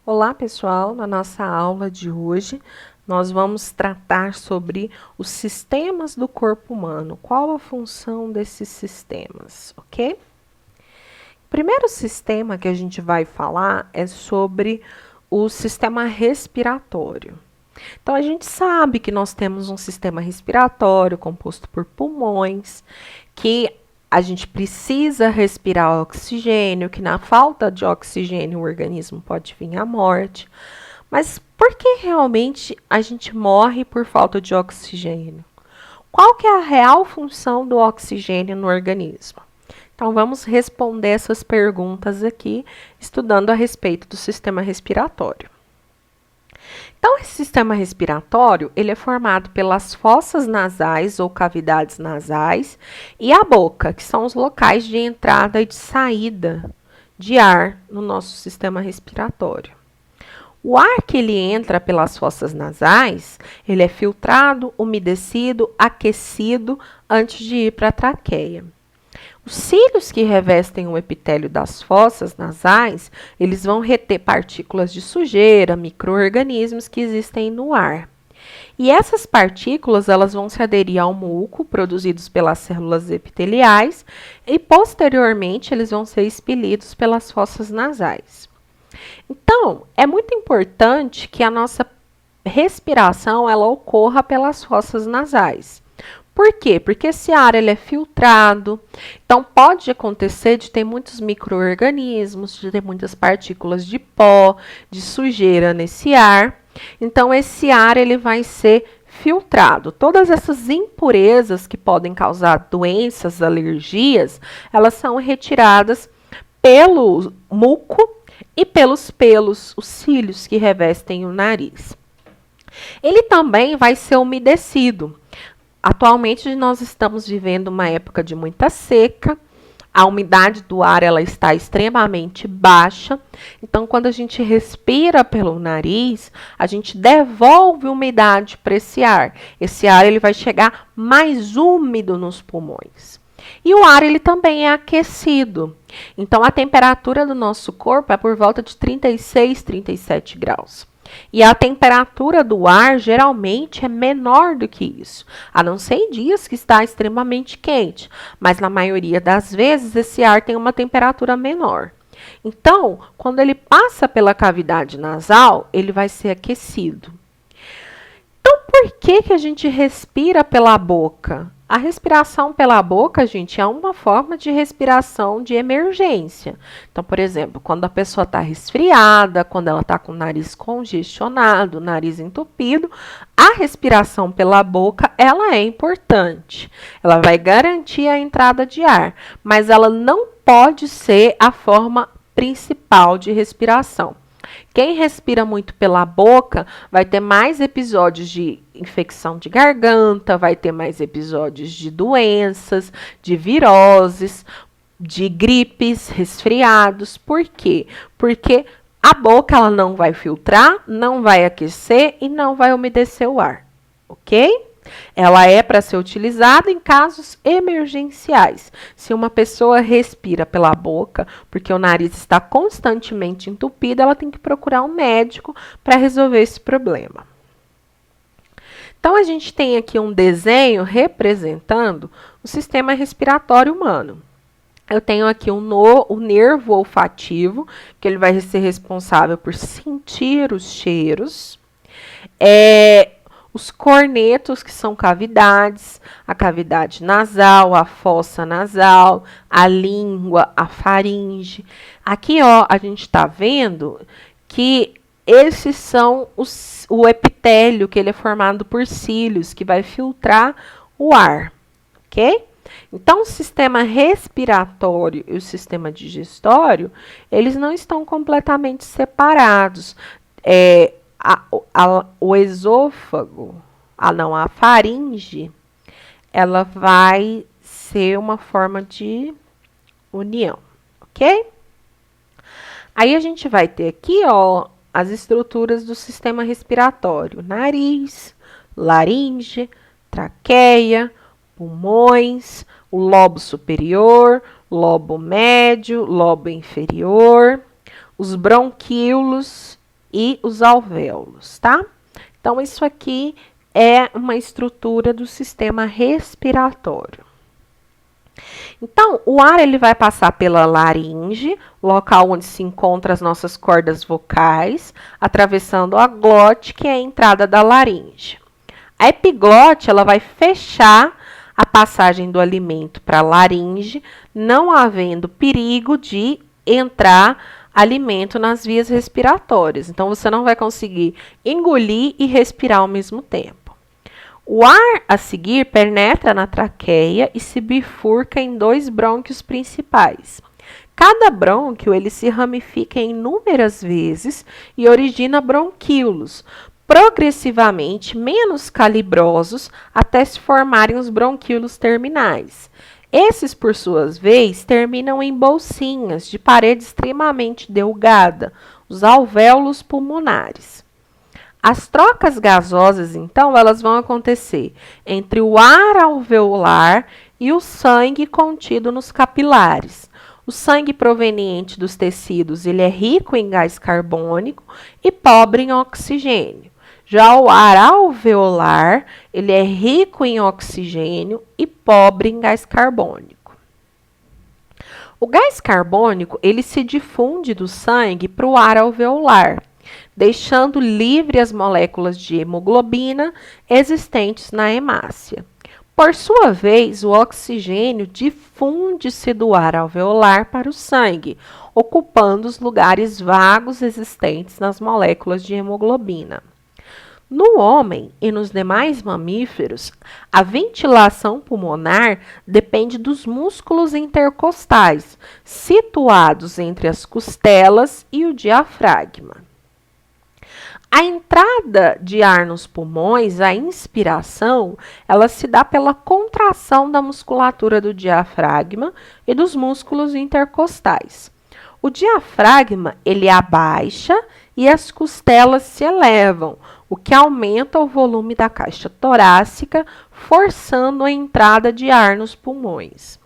Olá, pessoal! Na nossa aula de hoje, nós vamos tratar sobre os sistemas do corpo humano. Qual a função desses sistemas, ok? O primeiro sistema que a gente vai falar é sobre o sistema respiratório. Então, a gente sabe que nós temos um sistema respiratório composto por pulmões, que a gente precisa respirar oxigênio, que na falta de oxigênio o organismo pode vir à morte. Mas por que realmente a gente morre por falta de oxigênio? Qual que é a real função do oxigênio no organismo? Então vamos responder essas perguntas aqui, estudando a respeito do sistema respiratório. Então, esse sistema respiratório, ele é formado pelas fossas nasais ou cavidades nasais e a boca, que são os locais de entrada e de saída de ar no nosso sistema respiratório. O ar que ele entra pelas fossas nasais, ele é filtrado, umedecido, aquecido antes de ir para a traqueia. Os cílios que revestem o epitélio das fossas nasais, eles vão reter partículas de sujeira, micro-organismos que existem no ar. E essas partículas, elas vão se aderir ao muco produzidos pelas células epiteliais e posteriormente eles vão ser expelidos pelas fossas nasais. Então, é muito importante que a nossa respiração ela ocorra pelas fossas nasais. Por quê? Porque esse ar ele é filtrado, então pode acontecer de ter muitos micro-organismos, de ter muitas partículas de pó, de sujeira nesse ar. Então esse ar ele vai ser filtrado. Todas essas impurezas que podem causar doenças, alergias, elas são retiradas pelo muco e pelos pelos, os cílios que revestem o nariz. Ele também vai ser umedecido. Atualmente nós estamos vivendo uma época de muita seca, a umidade do ar ela está extremamente baixa, então quando a gente respira pelo nariz, a gente devolve umidade para esse ar. Esse ar ele vai chegar mais úmido nos pulmões. E o ar ele também é aquecido, então a temperatura do nosso corpo é por volta de 36, 37 graus. E a temperatura do ar geralmente é menor do que isso, a não ser em dias que está extremamente quente, mas na maioria das vezes esse ar tem uma temperatura menor. Então, quando ele passa pela cavidade nasal, ele vai ser aquecido. Então, por que a gente respira pela boca? A respiração pela boca, gente, é uma forma de respiração de emergência. Então, por exemplo, quando a pessoa está resfriada, quando ela está com o nariz congestionado, nariz entupido, a respiração pela boca, ela é importante. Ela vai garantir a entrada de ar, mas ela não pode ser a forma principal de respiração. Quem respira muito pela boca vai ter mais episódios de infecção de garganta, vai ter mais episódios de doenças, de viroses, de gripes, resfriados. Por quê? Porque a boca ela não vai filtrar, não vai aquecer e não vai umedecer o ar, ok? Ela é para ser utilizada em casos emergenciais. Se uma pessoa respira pela boca, porque o nariz está constantemente entupido, ela tem que procurar um médico para resolver esse problema. Então, a gente tem aqui um desenho representando o sistema respiratório humano. Eu tenho aqui o nervo olfativo, que ele vai ser responsável por sentir os cheiros. Os cornetos, que são cavidades, a cavidade nasal, a fossa nasal, a língua, a faringe. Aqui, ó, a gente está vendo que esses são o epitélio, que ele é formado por cílios, que vai filtrar o ar, ok? Então, o sistema respiratório e o sistema digestório, eles não estão completamente separados. O esôfago, a faringe, ela vai ser uma forma de união, ok? Aí a gente vai ter aqui, ó, as estruturas do sistema respiratório: nariz, laringe, traqueia, pulmões, o lobo superior, lobo médio, lobo inferior, os bronquíolos e os alvéolos, tá? Então, isso aqui é uma estrutura do sistema respiratório. Então, o ar ele vai passar pela laringe, local onde se encontram as nossas cordas vocais, atravessando a glote, que é a entrada da laringe. A epiglote ela vai fechar a passagem do alimento para a laringe, não havendo perigo de entrar alimento nas vias respiratórias. Então, você não vai conseguir engolir e respirar ao mesmo tempo. O ar a seguir penetra na traqueia e se bifurca em 2 brônquios principais. Cada brônquio ele se ramifica em inúmeras vezes e origina bronquíolos, progressivamente menos calibrosos até se formarem os bronquíolos terminais. Esses, por sua vez, terminam em bolsinhas de parede extremamente delgada, os alvéolos pulmonares. As trocas gasosas, então, elas vão acontecer entre o ar alveolar e o sangue contido nos capilares. O sangue proveniente dos tecidos, ele é rico em gás carbônico e pobre em oxigênio. Já o ar alveolar, ele é rico em oxigênio e pobre em gás carbônico. O gás carbônico, ele se difunde do sangue para o ar alveolar, deixando livre as moléculas de hemoglobina existentes na hemácia. Por sua vez, o oxigênio difunde-se do ar alveolar para o sangue, ocupando os lugares vagos existentes nas moléculas de hemoglobina. No homem e nos demais mamíferos, a ventilação pulmonar depende dos músculos intercostais, situados entre as costelas e o diafragma. A entrada de ar nos pulmões, a inspiração, ela se dá pela contração da musculatura do diafragma e dos músculos intercostais. O diafragma, ele abaixa e as costelas se elevam, o que aumenta o volume da caixa torácica, forçando a entrada de ar nos pulmões.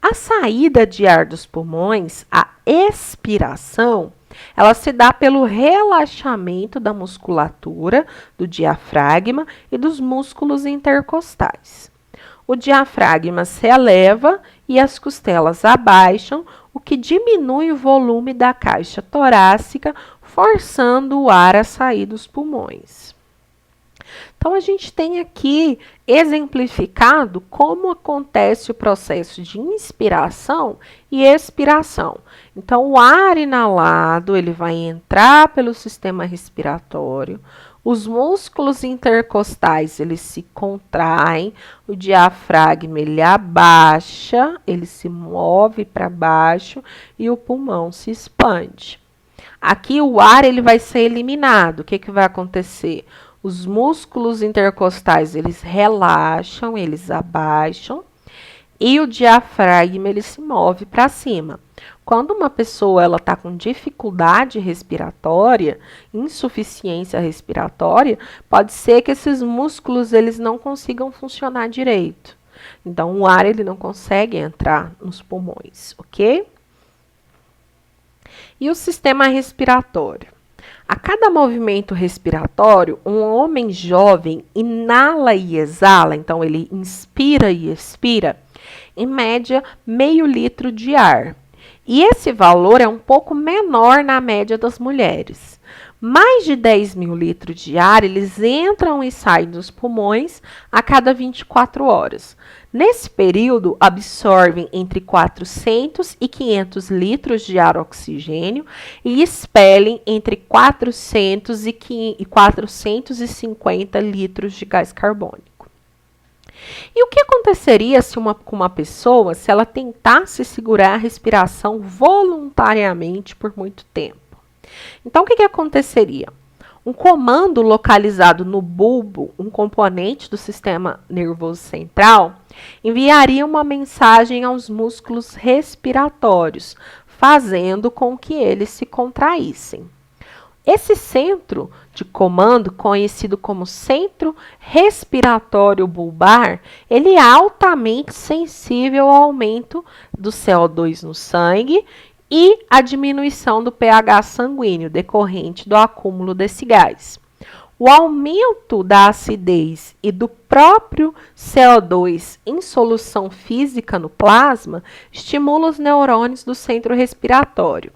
A saída de ar dos pulmões, a expiração, ela se dá pelo relaxamento da musculatura do diafragma e dos músculos intercostais. O diafragma se eleva e as costelas abaixam, o que diminui o volume da caixa torácica, forçando o ar a sair dos pulmões. Então, a gente tem aqui exemplificado como acontece o processo de inspiração e expiração. Então, o ar inalado, ele vai entrar pelo sistema respiratório, os músculos intercostais, eles se contraem, o diafragma, ele abaixa, ele se move para baixo e o pulmão se expande. Aqui, o ar, ele vai ser eliminado. O que vai acontecer? Os músculos intercostais, eles relaxam, eles abaixam e o diafragma, ele se move para cima. Quando uma pessoa ela está com dificuldade respiratória, insuficiência respiratória, pode ser que esses músculos eles não consigam funcionar direito. Então, o ar ele não consegue entrar nos pulmões, ok? E o sistema respiratório? A cada movimento respiratório, um homem jovem inala e exala, então ele inspira e expira, em média, meio litro de ar. E esse valor é um pouco menor na média das mulheres. Mais de 10 mil litros de ar, eles entram e saem dos pulmões a cada 24 horas. Nesse período, absorvem entre 400 e 500 litros de ar oxigênio e expelem entre 400 e 450 litros de gás carbônico. E o que aconteceria com uma pessoa se ela tentasse segurar a respiração voluntariamente por muito tempo? Então, o que aconteceria? Um comando localizado no bulbo, um componente do sistema nervoso central, enviaria uma mensagem aos músculos respiratórios, fazendo com que eles se contraíssem. Esse centro de comando, conhecido como centro respiratório bulbar, ele é altamente sensível ao aumento do CO2 no sangue e a diminuição do pH sanguíneo decorrente do acúmulo desse gás. O aumento da acidez e do próprio CO2 em solução física no plasma estimula os neurônios do centro respiratório.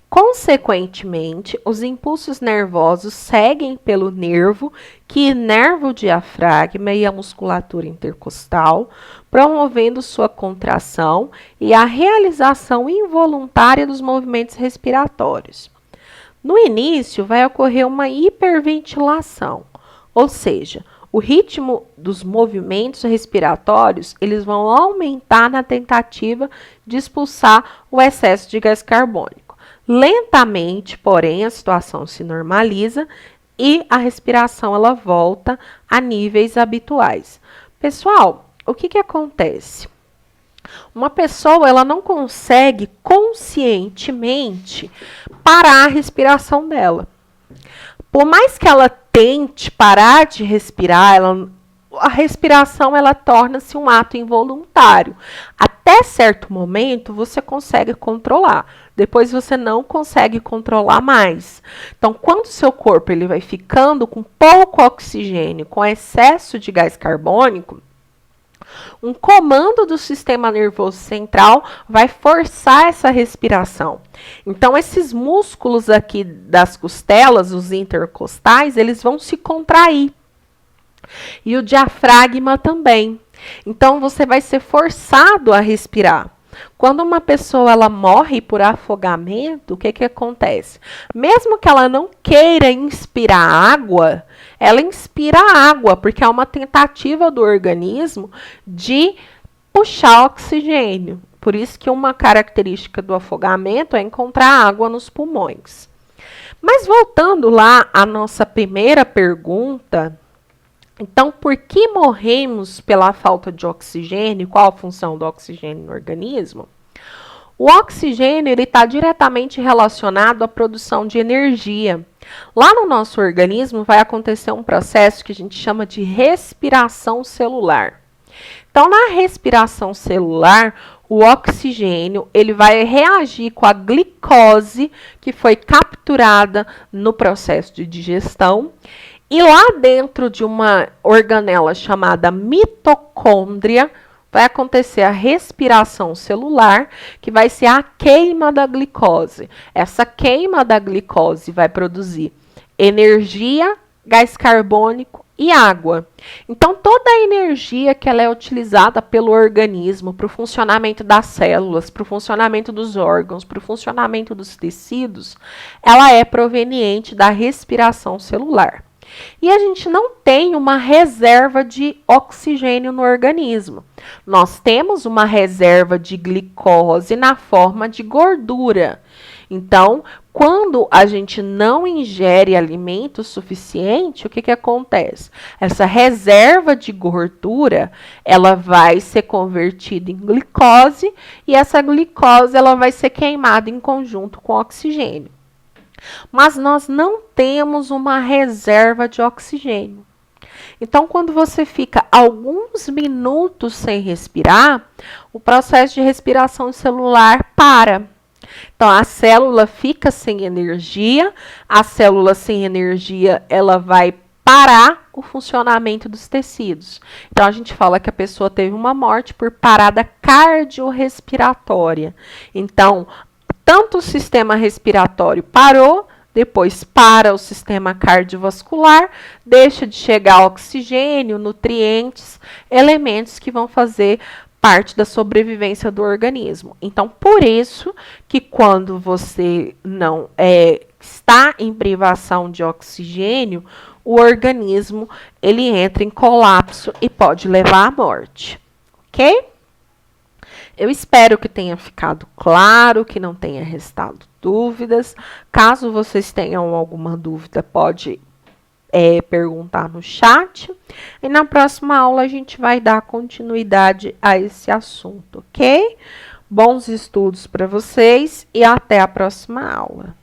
Consequentemente, os impulsos nervosos seguem pelo nervo que inerva o diafragma e a musculatura intercostal, promovendo sua contração e a realização involuntária dos movimentos respiratórios. No início, vai ocorrer uma hiperventilação, ou seja, o ritmo dos movimentos respiratórios eles vão aumentar na tentativa de expulsar o excesso de gás carbônico. Lentamente, porém, a situação se normaliza e a respiração ela volta a níveis habituais. Pessoal, o que acontece? Uma pessoa ela não consegue conscientemente parar a respiração dela. Por mais que ela tente parar de respirar, a respiração ela torna-se um ato involuntário. Até certo momento você consegue controlar, depois você não consegue controlar mais. Então, quando o seu corpo ele vai ficando com pouco oxigênio, com excesso de gás carbônico, um comando do sistema nervoso central vai forçar essa respiração. Então, esses músculos aqui das costelas, os intercostais, eles vão se contrair. E o diafragma também. Então, você vai ser forçado a respirar. Quando uma pessoa ela morre por afogamento, o que acontece? Mesmo que ela não queira inspirar água, ela inspira água, porque é uma tentativa do organismo de puxar oxigênio. Por isso que uma característica do afogamento é encontrar água nos pulmões. Mas voltando lá à nossa primeira pergunta, então, por que morremos pela falta de oxigênio? Qual a função do oxigênio no organismo? O oxigênio ele está diretamente relacionado à produção de energia. Lá no nosso organismo vai acontecer um processo que a gente chama de respiração celular. Então, na respiração celular, o oxigênio ele vai reagir com a glicose que foi capturada no processo de digestão. E lá dentro de uma organela chamada mitocôndria, vai acontecer a respiração celular, que vai ser a queima da glicose. Essa queima da glicose vai produzir energia, gás carbônico e água. Então, toda a energia que ela é utilizada pelo organismo para o funcionamento das células, para o funcionamento dos órgãos, para o funcionamento dos tecidos, ela é proveniente da respiração celular. E a gente não tem uma reserva de oxigênio no organismo. Nós temos uma reserva de glicose na forma de gordura. Então, quando a gente não ingere alimento suficiente, o que acontece? Essa reserva de gordura, ela vai ser convertida em glicose e essa glicose ela vai ser queimada em conjunto com oxigênio. Mas nós não temos uma reserva de oxigênio. Então, quando você fica alguns minutos sem respirar, o processo de respiração celular para. Então, a célula fica sem energia, a célula sem energia, ela vai parar o funcionamento dos tecidos. Então, a gente fala que a pessoa teve uma morte por parada cardiorrespiratória. Então, tanto o sistema respiratório parou, depois para o sistema cardiovascular, deixa de chegar oxigênio, nutrientes, elementos que vão fazer parte da sobrevivência do organismo. Então, por isso que quando você não está em privação de oxigênio, o organismo ele entra em colapso e pode levar à morte, ok? Eu espero que tenha ficado claro, que não tenha restado dúvidas. Caso vocês tenham alguma dúvida, pode perguntar no chat. E na próxima aula a gente vai dar continuidade a esse assunto, ok? Bons estudos para vocês e até a próxima aula.